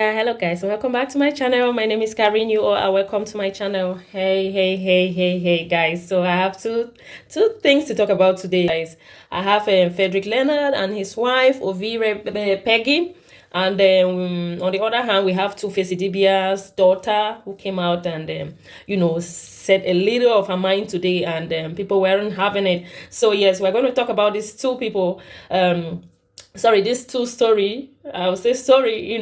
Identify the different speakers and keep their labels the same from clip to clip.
Speaker 1: Hello guys, so welcome back to my channel. My name is Karen. You all are welcome to my channel. Hey guys. So I have two things to talk about today, guys. I have Frederick Leonard and his wife Ovire Peggy, and then on the other hand we have Two-Face Idibia's daughter who came out and said a little of her mind today, and people weren't having it. So yes, we're going to talk about these two people. Sorry, this two story, I will say story,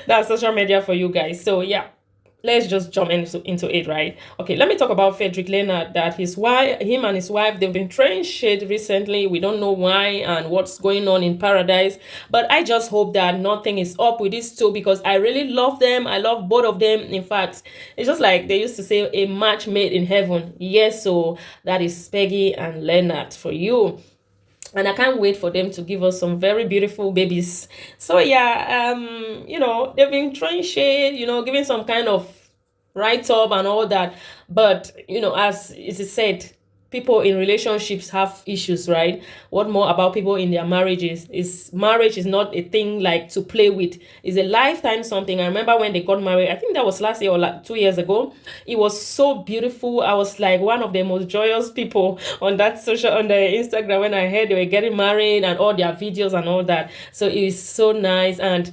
Speaker 1: that's social media for you guys. So yeah, let's just jump into it, right? Okay, let me talk about Frederick Leonard, that him and his wife, they've been throwing shade recently. We don't know why and what's going on in paradise, but I just hope that nothing is up with these two, because I really love them. I love both of them. In fact, it's just like they used to say, a match made in heaven. Yes, so that is Peggy and Leonard for you, and I can't wait for them to give us some very beautiful babies. So yeah, they've been throwing shade, giving some kind of write up and all that. But as it is said, people in relationships have issues, right? What more about people in their marriages? Is marriage is not a thing like to play with. It's a lifetime something. I remember when they got married, I think that was last year or like 2 years ago. It was so beautiful. I was like one of the most joyous people on the Instagram when I heard they were getting married and all their videos and all that. So it is so nice. And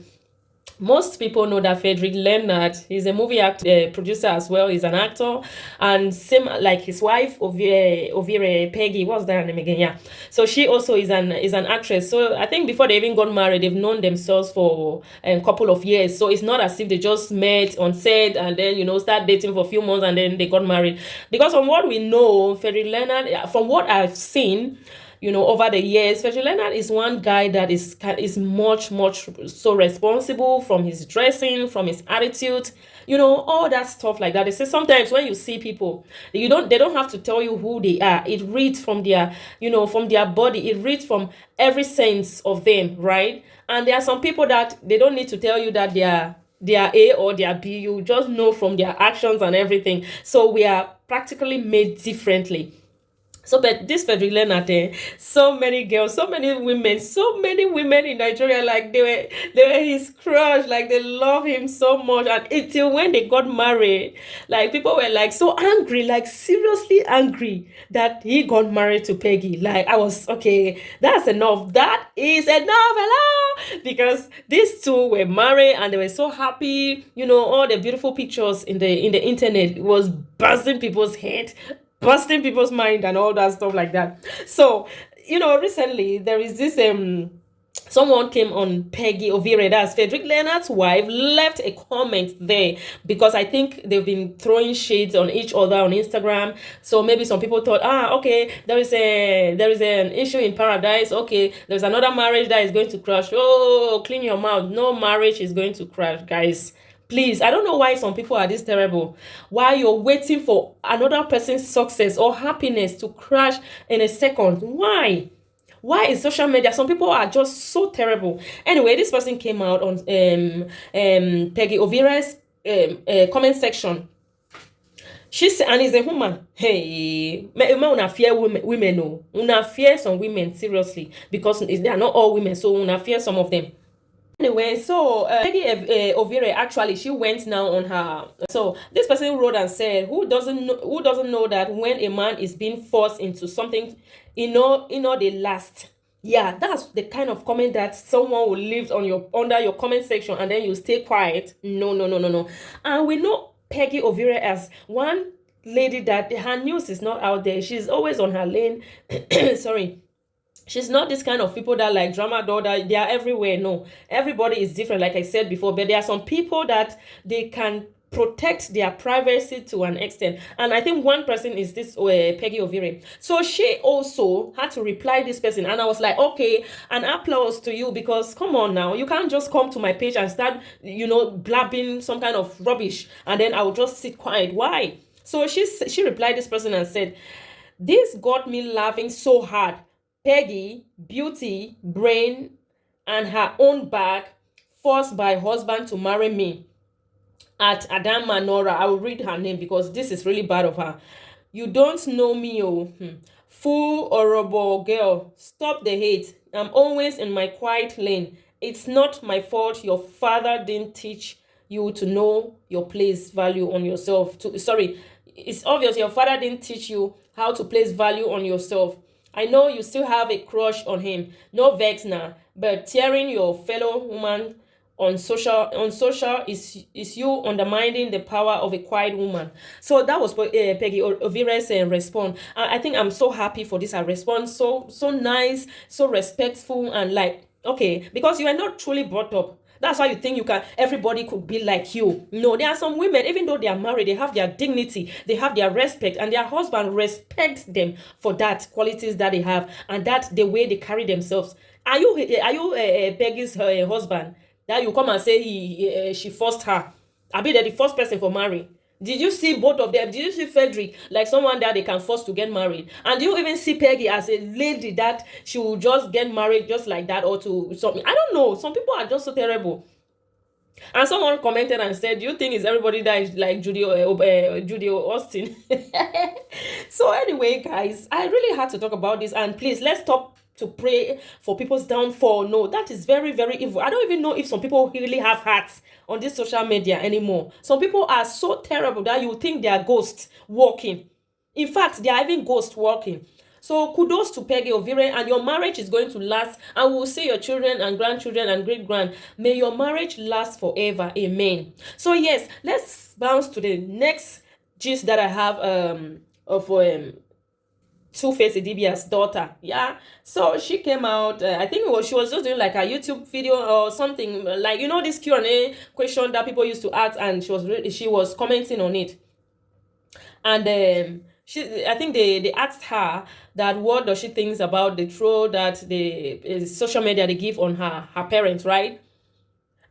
Speaker 1: most people know that Frederick Leonard is a movie actor, producer as well. He's an actor, and same like his wife, Ovire Peggy. What's that name again? Yeah. So she also is an actress. So I think before they even got married, they've known themselves for a couple of years. So it's not as if they just met on set and then start dating for a few months and then they got married. Because from what we know, Frederick Leonard, from what I've seen, over the years, Frederick Leonard is one guy that is much so responsible, from his dressing, from his attitude, all that stuff like that. They say sometimes when you see people, they don't have to tell you who they are. It reads from their body. It reads from every sense of them, right? And there are some people that they don't need to tell you that they are A or they are B. You just know from their actions and everything. So we are practically made differently. So, but this Frederick Leonard, so many girls, so many women in Nigeria, like they were his crush, like they love him so much. And until when they got married, like people were like so angry, like seriously angry that he got married to Peggy. Like I was okay, that's enough. That is enough, hello, because these two were married and they were so happy. All the beautiful pictures in the internet was buzzing people's head, busting people's mind and all that stuff like that. So, recently there is this someone came on Peggy Ovire, that's Frederick Leonard's wife, left a comment there, because I think they've been throwing shades on each other on Instagram. So maybe some people thought, okay, there is an issue in paradise. Okay, there's another marriage that is going to crash. Oh, clean your mouth. No marriage is going to crash, guys. Please, I don't know why some people are this terrible. Why you're waiting for another person's success or happiness to crash in a second. Why is social media? Some people are just so terrible. Anyway, this person came out on Peggy Ovira's comment section. She said, and is a woman. Hey, una fear women, no. Una fear some women, seriously, because they are not all women, so una fear some of them. Anyway, so Peggy Ovire, actually, she went now on her. So this person wrote and said, who doesn't know that when a man is being forced into something, they last. Yeah, that's the kind of comment that someone will leave on your under your comment section, and then you stay quiet. No. And we know Peggy Ovire as one lady that her news is not out there. She's always on her lane. Sorry, she's not this kind of people that like drama doll, that they are everywhere. No, everybody is different, like I said before, but there are some people that they can protect their privacy to an extent, and I think one person is this Peggy Ovire. So she also had to reply this person, and I was like, okay, an applause to you, because come on now, you can't just come to my page and start blabbing some kind of rubbish and then I will just sit quiet. Why? So she replied this person and said, this got me laughing so hard. Peggy, beauty, brain, and her own back, forced by husband to marry me at Adama Nora. I will read her name because this is really bad of her. You don't know me, oh. Fool, horrible girl. Stop the hate. I'm always in my quiet lane. It's not my fault your father didn't teach you to know your place value on yourself. Sorry, it's obvious your father didn't teach you how to place value on yourself. I know you still have a crush on him. No vex now, but tearing your fellow woman on social is you undermining the power of a quiet woman. So that was Peggy Ovire's response. I think I'm so happy for this response. So nice, so respectful, and like, okay, because you are not truly brought up. That's why you think everybody could be like you. No, there are some women, even though they are married, they have their dignity, they have their respect, and their husband respects them for that qualities that they have, and that the way they carry themselves. Are you Peggy's husband that you come and say she forced her? I be the first person for marry. Did you see both of them? Did you see Frederick like someone that they can force to get married? And do you even see Peggy as a lady that she will just get married just like that, or to something? I don't know. Some people are just so terrible. And someone commented and said, "Do you think it's everybody that is like Judy Austin?" So anyway, guys, I really had to talk about this, and please let's stop to pray for people's downfall. No, that is very, very evil. I don't even know if some people really have hearts on this social media anymore. Some people are so terrible that you think they are ghosts walking. In fact, they are even ghosts walking. So kudos to Peggy Ovire, and your marriage is going to last, and we'll see your children and grandchildren and great grand. May your marriage last forever. Amen. So yes, let's bounce to the next gist that I have of Two-Face Idibia's daughter. Yeah, so she came out, I think she was just doing like a YouTube video or something, like, you know, this Q&A question that people used to ask, and she was commenting on it. And I think they asked her that what does she thinks about the troll that the social media they give on her parents, right?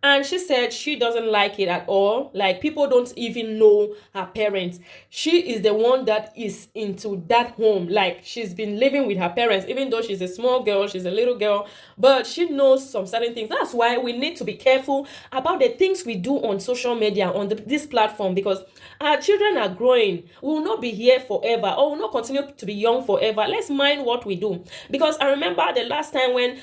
Speaker 1: And she said she doesn't like it at all. Like, people don't even know her parents. She is the one that is into that home. Like, she's been living with her parents, even though she's a small girl, she's a little girl, but she knows some certain things. That's why we need to be careful about the things we do on social media, on this platform, because our children are growing. We will not be here forever, or will not continue to be young forever. Let's mind what we do. Because I remember the last time when,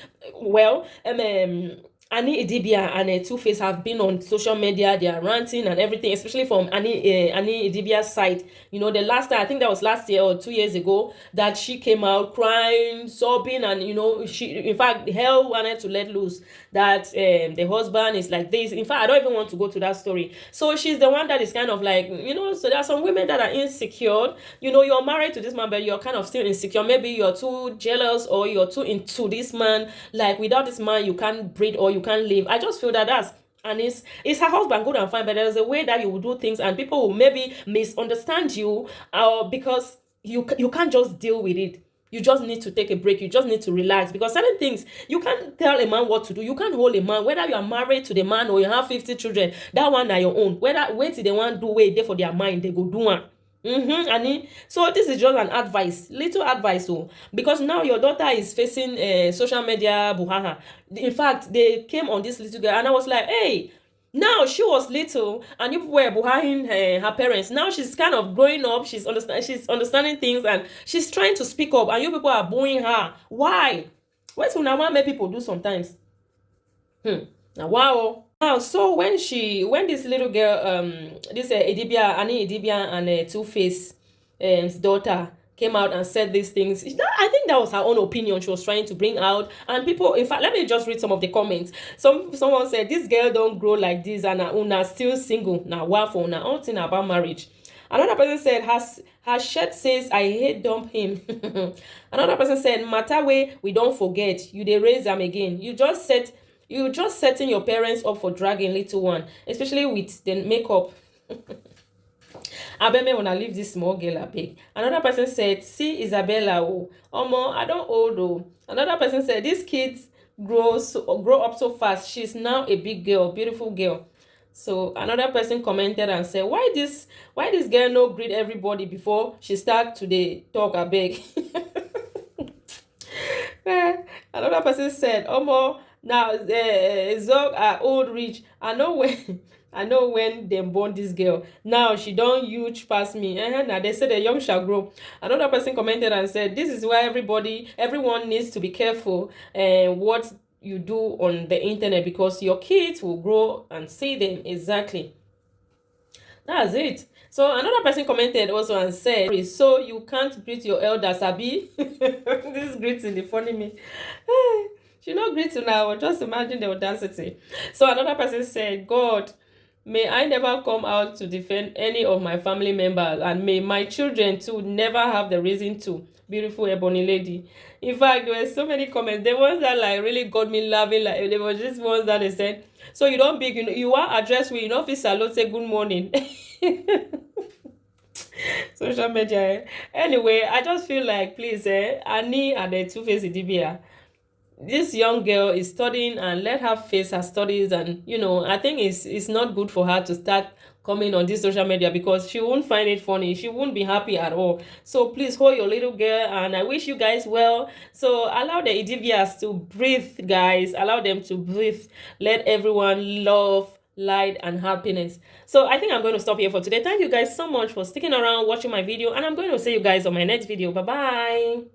Speaker 1: Annie Idibia and Two-Face have been on social media. They are ranting and everything, especially from Annie Idibia's side. You know, the last time, I think that was last year or 2 years ago, that she came out crying, sobbing, and, you know, in fact, hell wanted to let loose that the husband is like this. In fact, I don't even want to go to that story. So she's the one that is kind of like, you know, so there are some women that are insecure. You know, you're married to this man, but you're kind of still insecure. Maybe you're too jealous, or you're too into this man. Like, without this man, you can't breathe, or you can't live. I just feel that and it's her husband, good and fine, but there's a way that you will do things, and people will maybe misunderstand you, because you can't just deal with it. You just need to take a break. You just need to relax, because certain things you can't tell a man what to do. You can't hold a man, whether you are married to the man or you have 50 children. That one are your own. Whether wait till they want do wait there for their mind, they go do one. So this is just an advice, little advice, because now your daughter is facing social media buhaha. In fact, they came on this little girl, and I was like, hey, now she was little and you were behind her parents. Now she's kind of growing up. She's understanding things, and she's trying to speak up, and you people are booing her. Why? What's what make people do sometimes? Now, wow. Now, so when this little girl, this Annie Idibia and Two-Face daughter came out and said these things, I think that was her own opinion she was trying to bring out. And people, in fact, let me just read some of the comments. Someone said, this girl don't grow like this, and una still single. Now, wow, for una all thing about marriage. Another person said, her shirt says, I hate dump him. Another person said, matter way we don't forget, you they raise them again. You just setting your parents up for dragging little one, especially with the makeup. I bet me when I leave this small girl abeg. Another person said, see Isabella, omo, I don't old oh. Another person said, these kids grow up so fast. She's now a big girl, beautiful girl. So another person commented and said, why this girl no greet everybody before she start to the talk abeg? Another person said, omo, now Zog are old rich. I know when them born this girl. Now she don't huge past me. Now they say the young shall grow. Another person commented and said, this is why everyone needs to be careful what you do on the internet, because your kids will grow and see them. Exactly. That's it. So another person commented also and said, so you can't greet your elders, Abi? This greeting, the funny me. She not greet you now, just imagine the audacity. So another person said, God, may I never come out to defend any of my family members, and may my children too never have the reason to. Beautiful ebony lady. In fact, there were so many comments. The ones that like really got me laughing, like there was just ones that they said, so you don't big, you want address with, fit salute, say good morning. Social media. Anyway, I just feel like, please, Annie and the two-faced Idibia, this young girl is studying, and let her face her studies. And I think it's not good for her to start coming on this social media, because she won't find it funny, she won't be happy at all. So please hold your little girl, and I wish you guys well. So allow the Idivias to breathe, guys. Allow them to breathe. Let everyone love, light, and happiness. So I think I'm going to stop here for today. Thank you guys so much for sticking around, watching my video, and I'm going to see you guys on my next video. Bye bye.